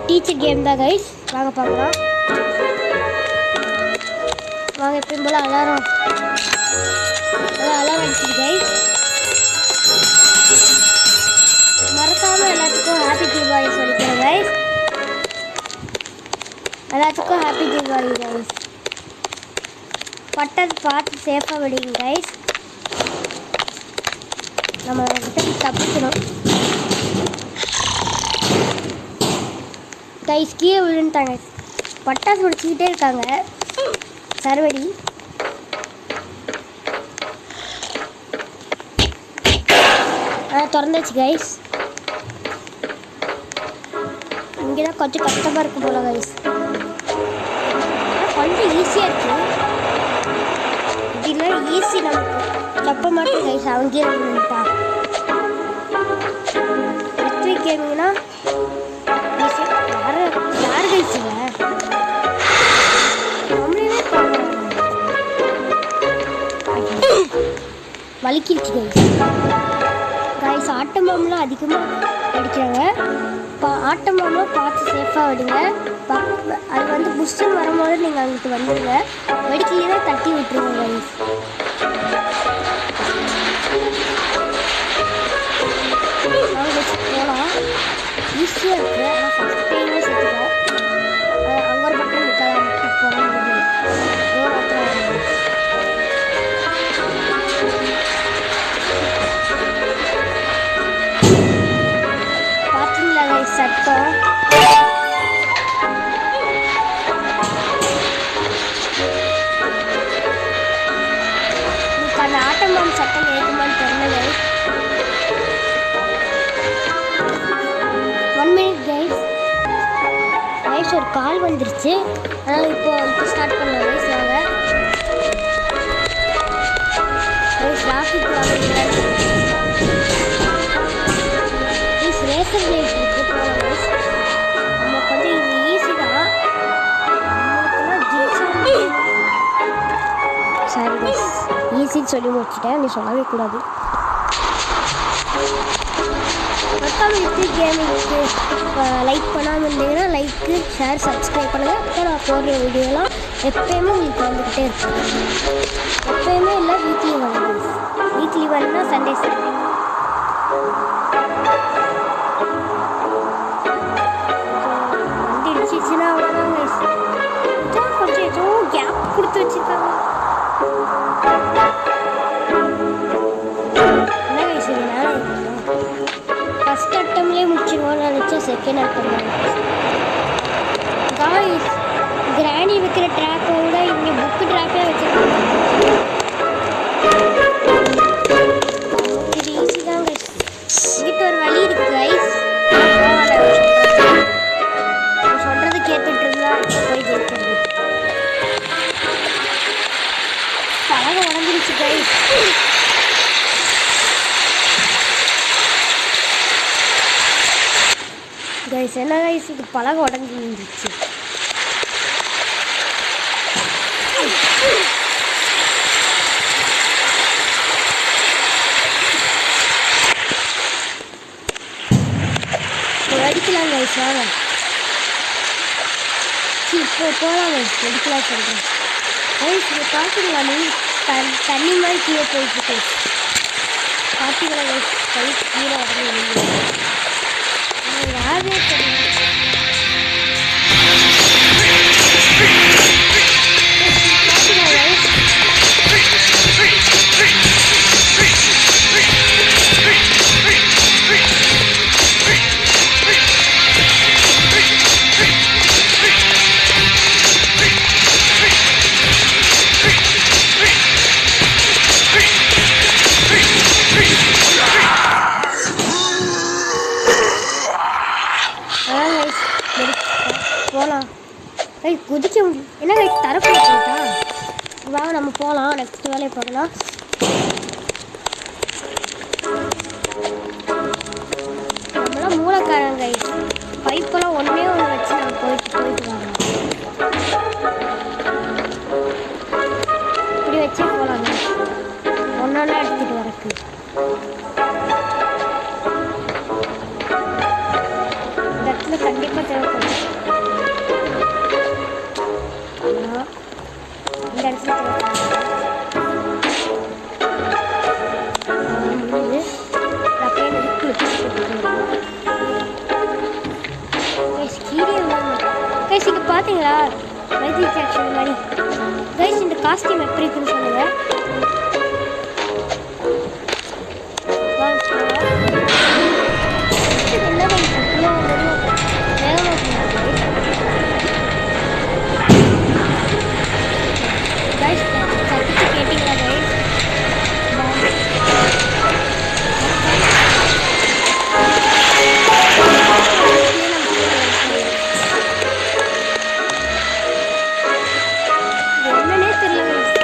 Teacher game தான் guys. வாங்க பார்க்கலாம். வாங்க எப்பயும் போல் அலாரம் அடிச்சுது கைஸ். மறக்காமல் எல்லாத்துக்கும் ஹாப்பி தீபாவளி சொல்லிக்கிறேன் கைஸ். எல்லாத்துக்கும் ஹாப்பி தீபாவளி கைஸ். பட்டாசு பார்த்து சேஃபாக விடுங்க கைஸ். நம்ம தப்பிக்கணும் கைஸ். கீழே விழுந்துட்டாங்க. பட்டாசு முடிச்சுக்கிட்டே இருக்காங்க. சர்வடி திறந்துச்சு கைஸ். இங்கே தான் கொஞ்சம் கஷ்டமாக இருக்கும் போல கைஸ். கொஞ்சம் ஈஸியாக இருக்கு. இதுனா ஈஸி நமக்கு தப்ப மாட்டேன் கைஸ். அவங்க இருந்துட்டா வெற்றி கேமிங்கன்னா யார் கைஸ் நம்மளே வலிக்கிடுச்சு கைஸ். கைஸ் ஆட்டம் பாம்பெலாம் அதிகமாக அடிக்கிறாங்க. ஆட்டம் பாம்பெலாம் பார்த்து சேஃபாக விடுங்க. அது வந்து புஷ்ஷுன்னு வரும்போது நீங்கள் அங்கிட்டு வந்துடுங்க. வெடிக்கையே தான் தட்டி விட்டுருங்க கைஸ். நாங்கள் வச்சு போகலாம். ஈஸியாக இருக்குது. ஆனால் ஃபஸ்ட் டைமே சேர்த்துக்கோம். அங்கே ஒரு பக்கம் இருக்கலாம் போகலாம். பார்த்தீங்களா கைஸ் சட்டம்? உங்களுக்கு அந்த ஆட்டம் பாம்பு சட்டம் கேட்குமான்னு தெரியல கைஸ். 1 minute guys. கைஸ் ஒரு கால் வந்துருச்சு. அதனால் இப்போ ஸ்டார்ட் பண்ணலாம் கைஸ். வாங்க கைஸ். ராக்கெட் வாங்க ப்ளீஸ். ரேசர் பிளேட் இருக்கு போகலாம் கைஸ். நமக்கு வந்து இது ஈஸி தான். சாரி கைஸ், ஈஸின்னு சொல்லி முடிச்சுட்டேன். நீ சொல்லவே கூடாது. மொத்தம் வித்து கேமிங்க்கு லைக் பண்ணாமல் இருந்தீங்கன்னா லைக்கு ஷேர் சப்ஸ்கிரைப் பண்ணுங்கள். அப்போ நான் போடுற வீடியோலாம் எப்போயுமே உங்களுக்கு வந்துக்கிட்டே இருக்கும். எப்போயுமே இல்லை, வீக்லி ஒன்னா சண்டே வண்டி இடிச்சிச்சுன்னா அவ்வளோதான் கைஸ். கொஞ்சம் ஏதோ கேப் கொடுத்து வச்சுருக்காங்க. என்ன கைஸ் இது மேலே ஃபஸ்ட் அட்டம்லேயே முடிச்சிருவோம்னு நினச்சா செகண்ட் அட்டம் காய்ஸ். கிராணி வைக்கிற ட்ராப்பை விட இங்கே புக்கு ட்ராப்பே வச்சுருக்காங்க. இது ஈஸி தான் கைஸ். வீட்டு ஒரு வழி இருக்கு கைஸ். சொல்கிறது கேட்டுட்டு இருந்தா போய் ஜெயிக்கிறது. பழக உடஞ்சிருச்சு கைஸ். கைஸ் என்ன கைஸ் இது பழக உடஞ்சிருச்சு. அடிக்கலாம் கைஸ். வாங்க இப்போ போகலாம் கைஸ். அடிக்கலாம் சொல்கிறேன் கைஸ். இதை பார்த்துங்களா? தண்ணி மாதிரி கீழே போயிட்டு கைஸ். பார்த்துக்கலாம் கைஸ். கைஸ் கீழே உடனே யாருமே தெரியும். போகலாம் கைஸ். குதிக்க முடியும் என்ன கைஸ்? தரப்பு போயிட்டா. வாங்க நம்ம போகலாம். நெக்ஸ்ட் வேலையை பார்க்கலாம். நம்மளாம் மூலக்காரங்க கைஸ். பைப்பெல்லாம் ஒன்றே ஒன்று வச்சு நம்ம போயிட்டு வரலாம். இப்படி வச்சே போகலாங்க. ஒன்றா எடுத்துகிட்டு வரக்கு இந்த இடத்துல கண்டிப்பாக தேவை. பார்த்தீங்களா மைக்கேல் ஜாக்சன் மாதிரி கைஸ். இந்த காஸ்டியூம் எப்படி இருக்குன்னு சொல்லுங்கள். என்ன கைஸ் கத்திச்சு கேட்டிங்களா கைஸ்? என்னன்னே தெரியல இந்த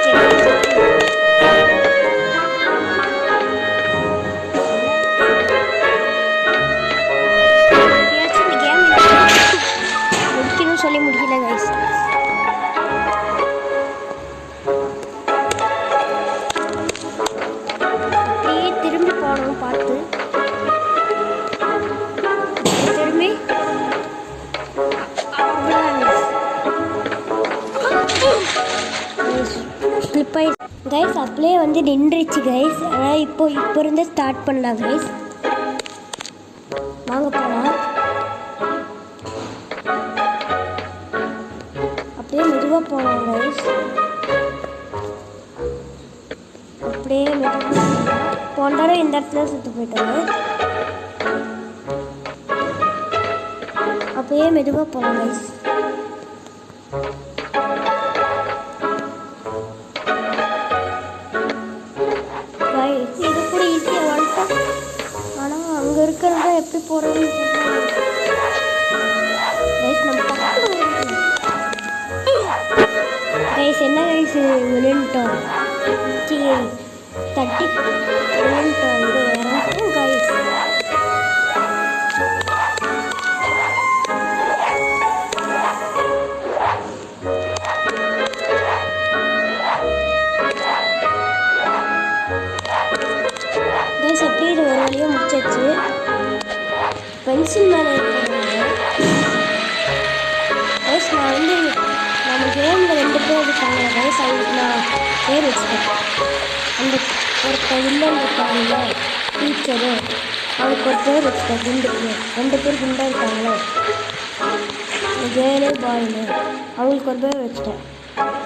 கேம் முடிக்கணும்னு சொல்லி முடிக்கல கைஸ். திரும்பி போகணும் பார்த்து திரும்பி ஸ்லிப் ஆயிடுச்சு கைஸ். அப்படியே வந்து நின்றுச்சு கைஸ். ஆனால் இப்போ இருந்து ஸ்டார்ட் பண்ணலாம் கைஸ். வாங்க போகலாம். அப்படியே மெதுவாக போகலாம் கைஸ். அப்படியே மெதுவாக போன தடவை இந்த இடத்துல சுற்றி போயிட்டாங்க. அப்படியே மெதுவாக போகலாம் கைஸ். கைஸ் இது கூட ஈஸியாக வந்துட்டோம். ஆனால் அங்கே இருக்கிறத எப்படி போகிறதுன்னு கைஸ். நம்ம கைஸ் என்ன கைஸ் விழுந்துட்டோம். தட்டி விழுந்துட்டோம். இது வேறு கைஸ். கைஸ் அப்படியே இது ஒரு வழியாக முடிச்சாச்சு. பென்சில் மேலே கைஸ் நான் வந்து நம்ம கேமில் 2 பேர் இருக்காங்க கைஸ். அவங்களுக்கு நான் பேர் வச்சுட்டேன். அந்த ஒருத்தர் வில்லன் இருக்காங்கல்ல டீச்சரு, அவருக்கு ஒரு பேர் வச்சுட்டேன். 2 பேர் குண்டாக இருக்காங்களே கேர்ளு பாய்னு, அவங்களுக்கு ஒரு பேர் வச்சுட்டேன்.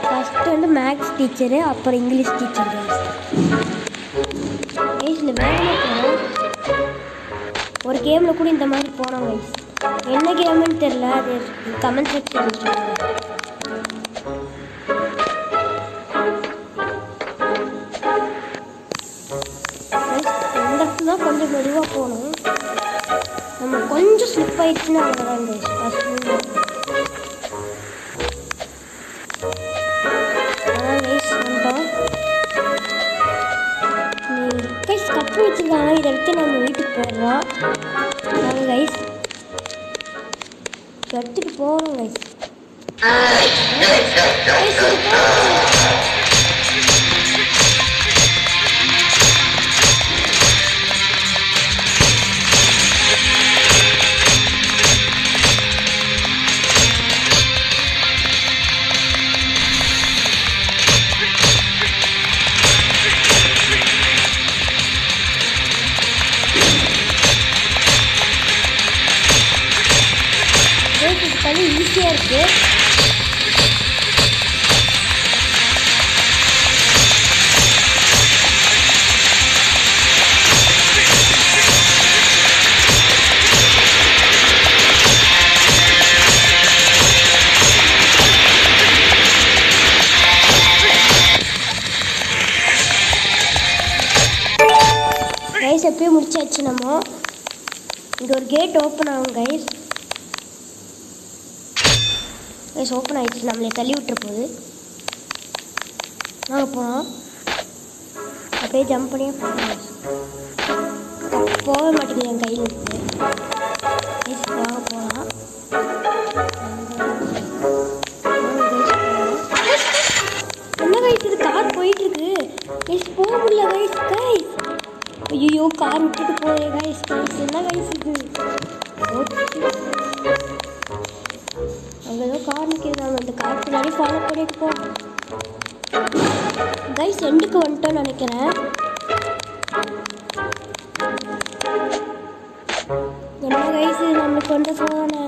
ஃபஸ்ட்டு வந்து மேக்ஸ் டீச்சரு, அப்புறம் இங்கிலீஷ் டீச்சர் கைஸ். கைஸில் வேகமாக போனோம். ஒரு கேமில் கூட இந்த மாதிரி போனோம் கைஸ். என்ன கேமுன்னு தெரில, அது கமெண்ட் செக்ஷன் சொல்லுங்கள். இந்த இடத்துல தான் கொஞ்சம் மெதுவாக போகணும். நம்ம கொஞ்சம் ஸ்லிப் ஆயிடுச்சுன்னா அவ்வளோதான் கைஸ். அதான் கைஸ் வந்துட்டோம். கைஸ் கப்பு வச்சுருக்காங்க, இதை எடுத்து நம்ம வீட்டுக்கு போயிடலாம். நாங்கள் கைஸ் எடுத்துட்டு போகிறோம் கைஸ். ஈஸியாக இருக்குது. கைஸ் எப்பயே முடிச்சாச்சு. நம்ம இங்கே ஒரு கேட் ஓப்பன் ஆகும் கைஸ். கைஸ் ஓப்பன் ஆகிடுச்சு. நம்மளே தள்ளி விட்டுற போகுது. நாங்கள் போனோம். அப்படியே ஜம்ப் பண்ணியே போகணும். போக மாட்டேங்குது என் கையில் இருக்குது. கைஸ் வாங்க போகலாம். என்ன கைஸ் இது கார் போயிட்டுருக்கு. கைஸ் போக முடியல கைஸ். கைஸ் ஐயோ கார் விட்டுட்டு போயே கைஸ். கைஸ் என்ன கைஸ் இது. அங்கே ஏதோ கார் நிற்கிறாங்க. அந்த கார் பின்னாடி ஃபாலோ பண்ணிட்டு போ கைஸ். எண்டுக்கு வந்துட்டோன்னு நினைக்கிறேன். என்ன கைஸ் நம்மளுக்கு வந்து சோதனை.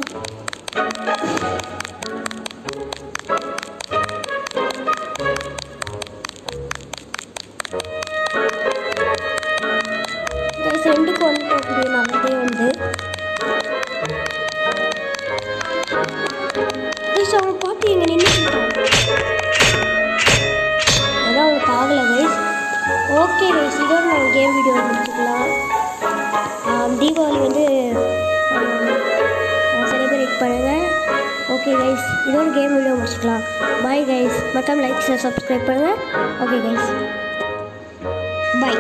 கேம் வீடியோ முடிச்சுக்கலாம். தீபாவளி வந்து செலிப்ரேட் பண்ணுங்கள். ஓகே கைஸ், இதோட கேம் வீடியோ முடிச்சுக்கலாம். Bye guys. மறக்காம லைக் ஷேர் சப்ஸ்கிரைப் பண்ணுங்கள். ஓகே கைஸ், பாய்.